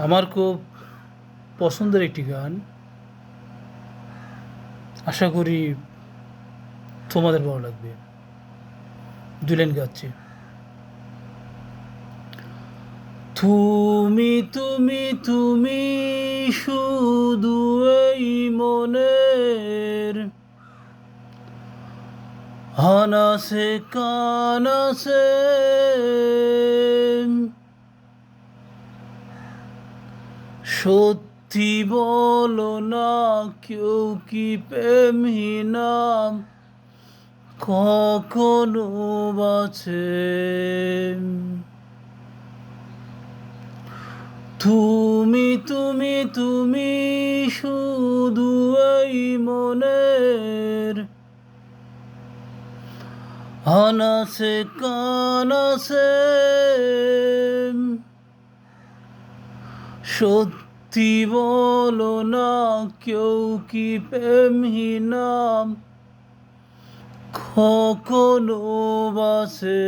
আমার খুব পছন্দের একটি গান। আশা করি তোমাদের ভালো লাগবে। ২ লাইন গাচ্ছি। তুমি তুমি তুমি শুধু এই মনের আনাসে কানাসে, সত্যি বলো না কেউ কি প্রেমহীনা কখনো বাঁচে? তুমি তুমি তুমি শুধু এই মনের আনাসে কানাসে, সত্যি বলো না কেউ কি প্রেমহীনা কখনো বাসে?